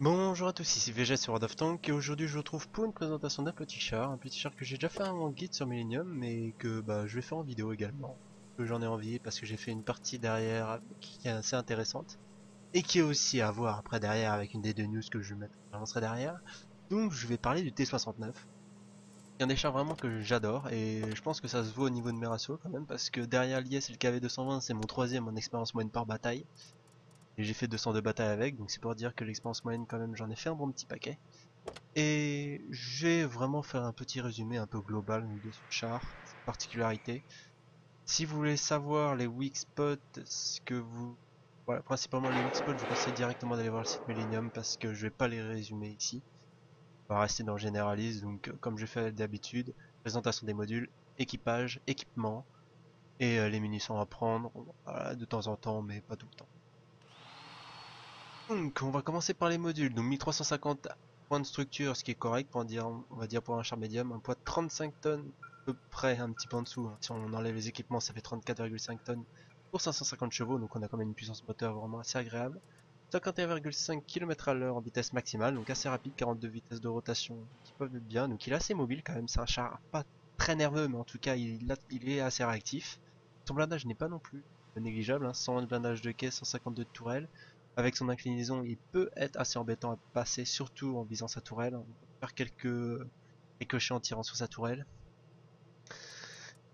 Bonjour à tous, ici VG sur World of Tanks et aujourd'hui je vous retrouve pour une présentation un petit char que j'ai déjà fait un guide sur Millennium mais que je vais faire en vidéo également. Que j'en ai envie parce que j'ai fait une partie derrière qui est assez intéressante et qui est aussi à voir après derrière avec une des deux news que j'avancerai derrière. Donc je vais parler du T69, qui est un des chars vraiment que j'adore et je pense que ça se voit au niveau de mes ratios quand même parce que derrière l'IS et le KV-220 c'est mon troisième en expérience moyenne par bataille. Et j'ai fait 202 batailles avec, donc c'est pour dire que l'expérience moyenne quand même j'en ai fait un bon petit paquet. Et je vais vraiment faire un petit résumé un peu global de ce char, ses particularités. Si vous voulez savoir les weak spots, ce que vous... Voilà, principalement les weak spots, je vous conseille directement d'aller voir le site Millennium parce que je vais pas les résumer ici. On va rester dans le généraliste, donc comme je fais d'habitude, présentation des modules, équipage, équipement, et les munitions à prendre, voilà, de temps en temps, mais pas tout le temps. Donc, on va commencer par les modules. Donc, 1350 points de structure, ce qui est correct pour dire, on va dire pour un char médium. Un poids de 35 tonnes, à peu près, un petit peu en dessous, hein. Si on enlève les équipements, ça fait 34,5 tonnes pour 550 chevaux. Donc, on a quand même une puissance moteur vraiment assez agréable. 51,5 km à l'heure en vitesse maximale, donc assez rapide, 42 vitesses de rotation qui peuvent être bien. Donc, il est assez mobile quand même. C'est un char pas très nerveux, mais en tout cas, il est assez réactif. Son blindage n'est pas non plus négligeable, hein. 101 de blindage de caisse, 152 de tourelle. Avec son inclinaison, il peut être assez embêtant à passer, surtout en visant sa tourelle. On peut faire quelques ricochets en tirant sur sa tourelle.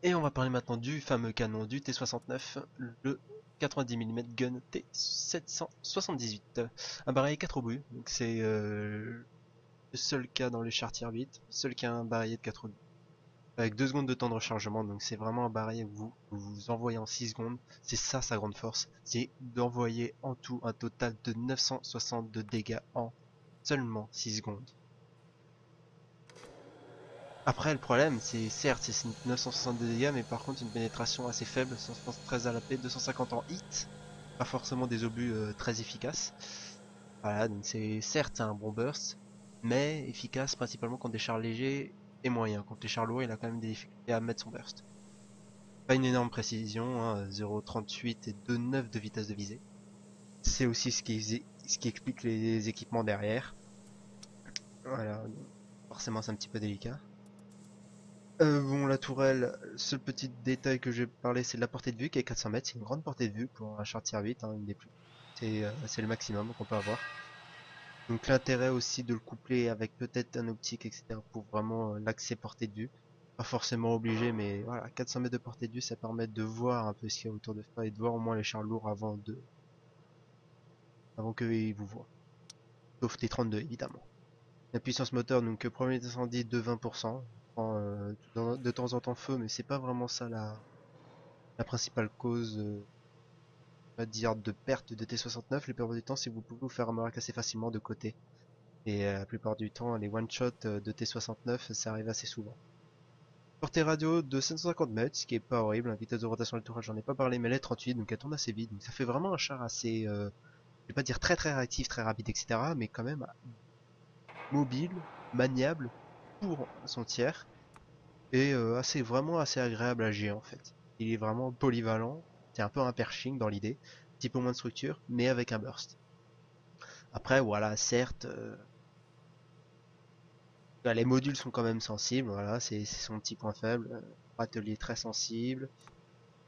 Et on va parler maintenant du fameux canon du T69, le 90 mm gun T778. Un barillet 4 obus, donc c'est le seul cas dans les chars tier 8, seul qui a un barillet de 4 obus. Avec 2 secondes de temps de rechargement, donc c'est vraiment un barillet que vous envoyez en 6 secondes. C'est ça sa grande force, c'est d'envoyer en tout un total de 960 de dégâts en seulement 6 secondes. Après le problème, c'est certes c'est 960 de dégâts, mais par contre une pénétration assez faible, 113 à la paix, 250 en hit, pas forcément des obus très efficaces. Voilà, donc c'est certes un bon burst, mais efficace principalement contre des chars légers et moyens. Contre les chars lourds, il a quand même des difficultés à mettre son burst. Pas une énorme précision, hein, 0,38 et 2,9 de vitesse de visée. C'est aussi ce qui explique les équipements derrière. Voilà, forcément c'est un petit peu délicat. Bon, la tourelle, seul petit détail que je vais parler, c'est de la portée de vue qui est 400 mètres. C'est une grande portée de vue pour un char tier 8, hein, une des plus. C'est le maximum qu'on peut avoir. Donc l'intérêt aussi de le coupler avec peut-être un optique, etc. pour vraiment l'accès portée de vue. Pas forcément obligé, mais voilà, 400 mètres de portée de vue, ça permet de voir un peu ce qu'il y a autour de soi et de voir au moins les chars lourds avant qu'ils vous voient. Sauf T32 évidemment. La puissance moteur, donc premier incendie de 20%. Prend, de temps en temps feu, mais c'est pas vraiment ça la principale cause, on va dire, de perte de T69. La plupart du temps, c'est que vous pouvez vous faire remarquer assez facilement de côté. Et la plupart du temps, les one-shots de T69, ça arrive assez souvent. Portée radio de 750 mètres, ce qui est pas horrible. La vitesse de rotation de tourelle, j'en ai pas parlé, mais elle est 38, donc elle tourne assez vite. Donc ça fait vraiment un char assez, je vais pas dire très très réactif, très rapide, etc. Mais quand même mobile, maniable pour son tiers et assez vraiment assez agréable à gérer en fait. Il est vraiment polyvalent, c'est un peu un Pershing dans l'idée, un petit peu moins de structure, mais avec un burst. Après voilà, certes, bah, les modules sont quand même sensibles, voilà, c'est son petit point faible. Atelier très sensible,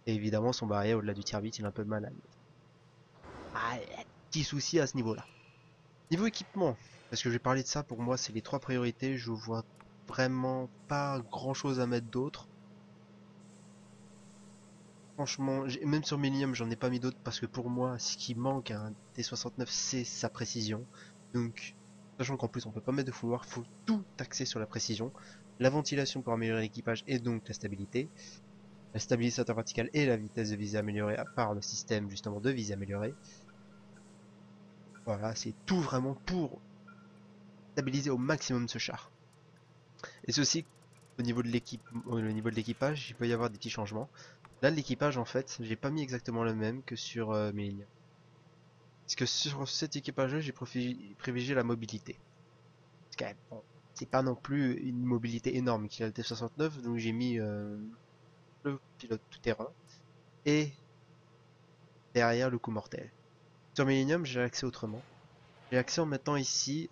et évidemment son barrière au-delà du tier 8, il a un peu de mal à le mettre. Ah, petit souci à ce niveau-là. Niveau équipement, parce que je vais parler de ça, pour moi c'est les trois priorités, je vois vraiment pas grand chose à mettre d'autre. Franchement, même sur Millennium, j'en ai pas mis d'autres parce que pour moi, ce qui manque à un T69, c'est sa précision. Donc, sachant qu'en plus, on peut pas mettre de fouloir, faut tout axer sur la précision. La ventilation pour améliorer l'équipage et donc la stabilité. La stabilisateur vertical et la vitesse de visée améliorée à part le système justement de visée améliorée. Voilà, c'est tout vraiment pour stabiliser au maximum ce char. Et ceci, au niveau de l'équipage, il peut y avoir des petits changements. Là, l'équipage, en fait, j'ai pas mis exactement le même que sur Millennium. Parce que sur cet équipage-là, j'ai privilégié la mobilité. Parce que, bon, c'est pas non plus une mobilité énorme qu'il a le T69, donc j'ai mis le pilote tout-terrain et derrière le coup mortel. Sur Millennium, j'ai accès autrement. J'ai accès en mettant ici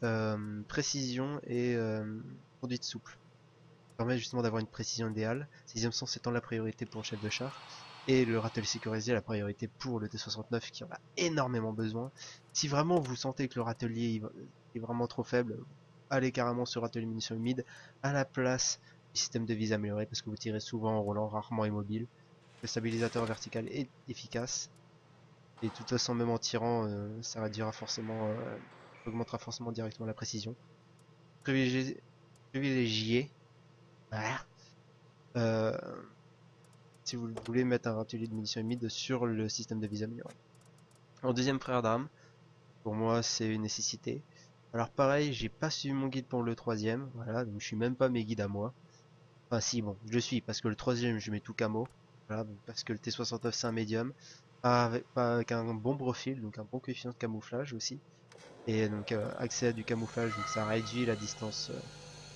précision et conduite souple. Ça permet justement d'avoir une précision idéale. Sixième sens étant la priorité pour le chef de char. Et le râtelier sécurisé la priorité pour le T69 qui en a énormément besoin. Si vraiment vous sentez que le râtelier est vraiment trop faible, allez carrément sur râtelier munitions humides à la place du système de vis amélioré parce que vous tirez souvent en roulant, rarement immobile. Le stabilisateur vertical est efficace. Et de toute façon, même en tirant, ça réduira forcément, augmentera forcément directement la précision. Privilégier, privilégier, voilà, euh, si vous voulez mettre un râtelier de munitions humides sur le système de vis amélioré. En deuxième frère d'armes, pour moi c'est une nécessité. Alors pareil, j'ai pas suivi mon guide pour le troisième, voilà, donc je suis même pas mes guides à moi. Enfin si, bon, je le suis parce que le troisième je mets tout camo, voilà, parce que le T69 c'est un médium, pas avec un bon profil, donc un bon coefficient de camouflage aussi. Et donc accès à du camouflage, donc ça réduit la distance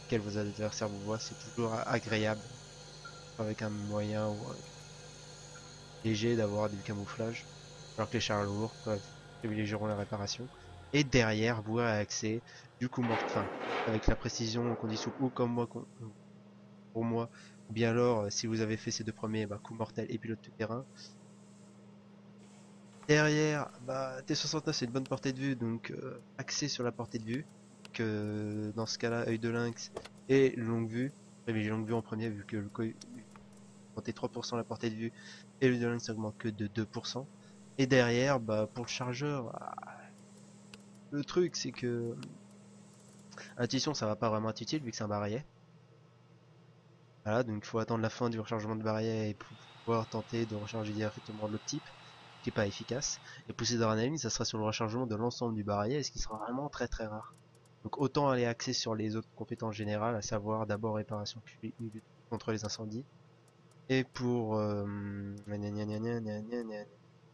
auquel vos adversaires vous voient, c'est toujours agréable avec un moyen ou léger d'avoir du camouflage, alors que les chars lourds privilégieront la réparation. Et derrière, vous aurez accès du coup fin, avec la précision qu'on dit souple ou comme moi, pour moi, ou bien alors si vous avez fait ces deux premiers, bah, coup mortel et pilote tout terrain. Derrière, bah, T69 c'est une bonne portée de vue, donc axé sur la portée de vue, que dans ce cas-là, œil de lynx et longue vue. Privilégier longue vue en premier vu que le augmenter 3% la portée de vue et l'œil de lynx augmente que de 2%. Et derrière, bah, pour le chargeur, le truc c'est que intuition ça va pas vraiment être utile vu que c'est un barillet. Voilà, donc il faut attendre la fin du rechargement de barillet et pour pouvoir tenter de recharger directement de l'autre type, qui est pas efficace. Et pousser d'adrénaline, ça sera sur le rechargement de l'ensemble du barillet, ce qui sera vraiment très très rare. Donc autant aller axer sur les autres compétences générales, à savoir d'abord réparation puis lutte contre les incendies. Et pour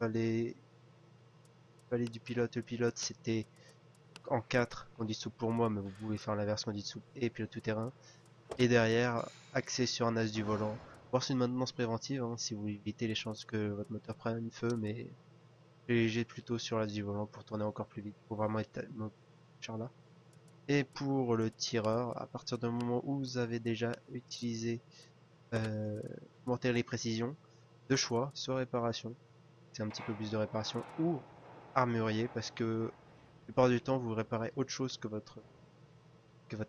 les palais du pilote, le pilote c'était en 4 conduite souple pour moi, mais vous pouvez faire l'inverse conduite souple et pilote tout terrain. Et derrière, axé sur un as du volant. Voire c'est une maintenance préventive, hein, si vous évitez les chances que votre moteur prenne feu, mais privilégiez plutôt sur l'as du volant pour tourner encore plus vite, pour vraiment être là. Et pour le tireur, à partir du moment où vous avez déjà utilisé augmenter les précisions, deux choix, soit réparation, c'est un petit peu plus de réparation, ou armurier, parce que la plupart du temps vous réparez autre chose que votre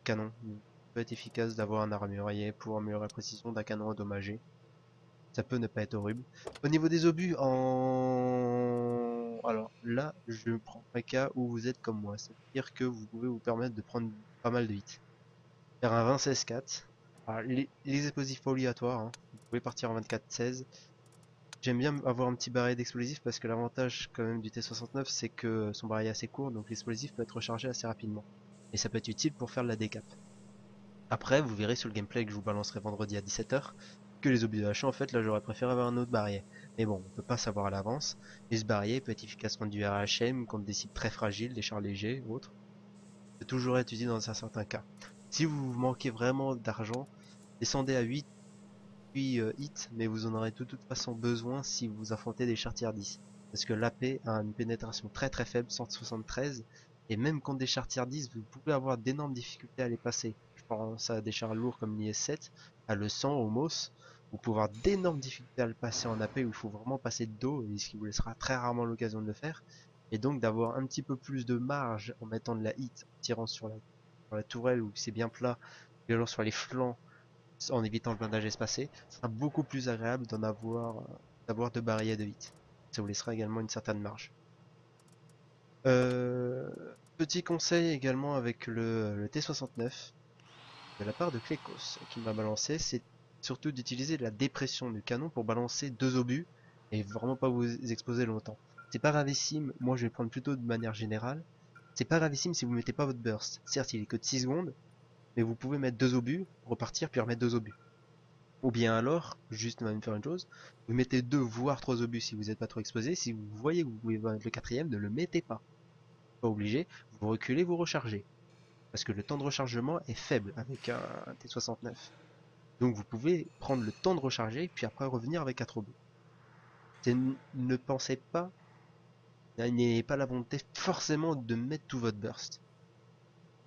canon. Il peut être efficace d'avoir un armurier pour améliorer la précision d'un canon endommagé. Ça peut ne pas être horrible. Au niveau des obus, alors là, je prends un cas où vous êtes comme moi. C'est-à-dire que vous pouvez vous permettre de prendre pas mal de hits. Faire un 20-16-4. Alors, les explosifs pas obligatoires, hein. Vous pouvez partir en 24-16. J'aime bien avoir un petit barillet d'explosifs parce que l'avantage quand même du T69 c'est que son barillet est assez court, donc l'explosif peut être rechargé assez rapidement. Et ça peut être utile pour faire de la décap. Après, vous verrez sur le gameplay que je vous balancerai vendredi à 17h que les obus de achat, en fait, là j'aurais préféré avoir un autre barillet. Mais bon, on peut pas savoir à l'avance. Et ce barillet peut être efficace contre du RHM, contre des cibles très fragiles, des chars légers ou autres. Peut toujours être utilisé dans un certain cas. Si vous manquez vraiment d'argent, descendez à 8 puis hit, mais vous en aurez de toute façon besoin si vous affrontez des chars tier 10. Parce que l'AP a une pénétration très très faible, 173, et même contre des chars tier 10, vous pouvez avoir d'énormes difficultés à les passer. Je pense à des chars lourds comme l'IS-7, à le 100 au MOS, vous pouvez avoir d'énormes difficultés à le passer en AP où il faut vraiment passer de dos, et ce qui vous laissera très rarement l'occasion de le faire. Et donc d'avoir un petit peu plus de marge en mettant de la hit, en tirant sur la tourelle où c'est bien plat, et alors sur les flancs, en évitant le blindage espacé, ce sera beaucoup plus agréable d'avoir deux barilles de hit. Ça vous laissera également une certaine marge. Petit conseil également avec le T69 de la part de Klekos qui m'a balancé, c'est surtout d'utiliser la dépression du canon pour balancer deux obus et vraiment pas vous exposer longtemps. C'est pas gravissime, moi je vais prendre plutôt de manière générale. C'est pas gravissime si vous mettez pas votre burst. Certes, il est que de 6 secondes, mais vous pouvez mettre deux obus, repartir puis remettre deux obus. Ou bien alors, juste même faire une chose, vous mettez deux voire trois obus si vous n'êtes pas trop exposé. Si vous voyez que vous pouvez mettre le quatrième, ne le mettez pas. Pas obligé, vous reculez, vous rechargez. Parce que le temps de rechargement est faible avec un T69. Donc vous pouvez prendre le temps de recharger, puis après revenir avec 4 obus. Ne pensez pas n'ayez pas la volonté forcément de mettre tout votre burst.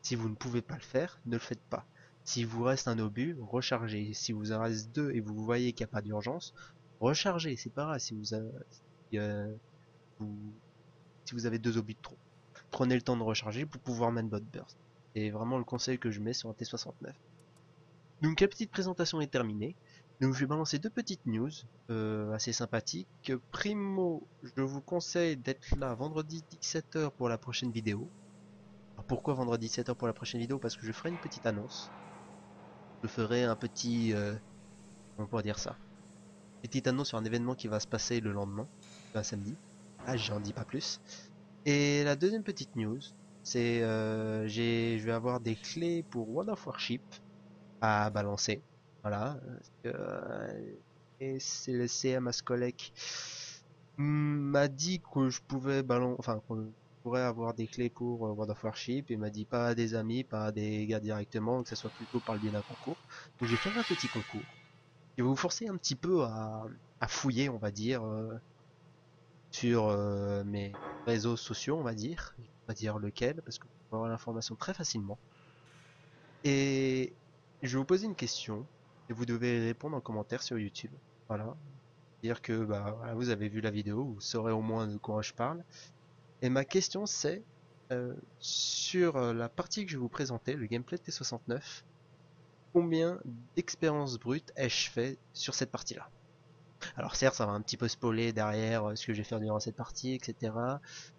Si vous ne pouvez pas le faire, ne le faites pas. Si vous reste un obus, rechargez. Si vous en reste deux et vous voyez qu'il n'y a pas d'urgence, rechargez. C'est pas grave si, vous, si vous avez deux obus de trop. Prenez le temps de recharger pour pouvoir mettre votre burst. C'est vraiment le conseil que je mets sur un T69. Donc la petite présentation est terminée. Donc je vais balancer deux petites news assez sympathiques. Primo, je vous conseille d'être là vendredi 17h pour la prochaine vidéo. Alors pourquoi vendredi 17h pour la prochaine vidéo? Parce que je ferai une petite annonce. Je ferai un petit... comment on pourrait dire ça? Petite annonce sur un événement qui va se passer le lendemain, un samedi. Ah, j'en dis pas plus. Et la deuxième petite news, c'est je vais avoir des clés pour World of Warship à balancer. Voilà. Et c'est le CM Ascolec m'a dit que je pouvais balancer, enfin qu'on pourrait avoir des clés pour World of Warship. Il m'a dit pas à des amis, pas à des gars directement, que ce soit plutôt par le biais d'un concours. Donc je vais faire un petit concours. Je vais vous forcer un petit peu à fouiller, on va dire, sur mes réseaux sociaux, on va dire lequel, parce que vous pouvez avoir l'information très facilement. Et je vais vous poser une question et vous devez répondre en commentaire sur YouTube. Voilà, dire que bah voilà, vous avez vu la vidéo, vous saurez au moins de quoi je parle. Et ma question c'est sur la partie que je vais vous présenter, le gameplay de T69, combien d'expérience brute ai-je fait sur cette partie-là? Alors certes, ça va un petit peu spoiler derrière ce que je vais faire durant cette partie, etc.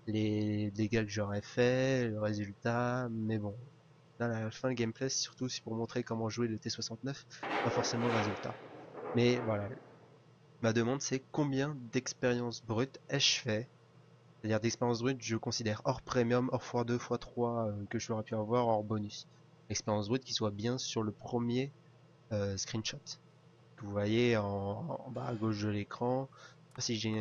Les dégâts que j'aurais fait, le résultat, mais bon. Là, à la fin, le gameplay, c'est pour montrer comment jouer le T69, pas forcément le résultat. Mais voilà, ma demande c'est combien d'expérience brute ai-je fait? C'est-à-dire d'expérience brute, je considère hors premium, hors x2, x3 que j'aurais pu avoir, hors bonus. Expérience brute qui soit bien sur le premier screenshot. Que vous voyez en bas à gauche de l'écran. Si j'ai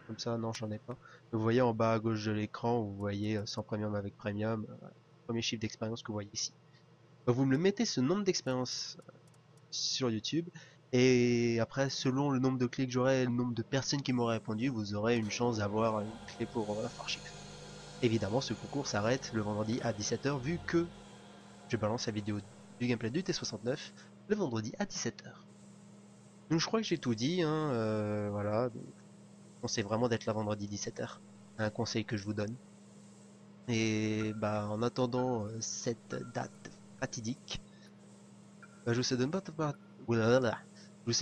comme ça, non, j'en ai pas. Vous voyez en bas à gauche de l'écran, vous voyez sans premium avec premium, premier chiffre d'expérience que vous voyez ici. Donc vous me le mettez ce nombre d'expériences sur YouTube. Et après, selon le nombre de clés que j'aurai et le nombre de personnes qui m'auraient répondu, vous aurez une chance d'avoir une clé pour Farship. Évidemment, ce concours s'arrête le vendredi à 17h vu que je balance la vidéo du gameplay du T69 le vendredi à 17h. Donc je crois que j'ai tout dit, hein, voilà. Donc, je conseille vraiment d'être là vendredi 17h. Un conseil que je vous donne. Et bah en attendant cette date fatidique, bah, je vous souhaite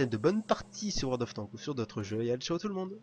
de bonnes parties sur World of Tanks ou sur d'autres jeux et allez, ciao tout le monde!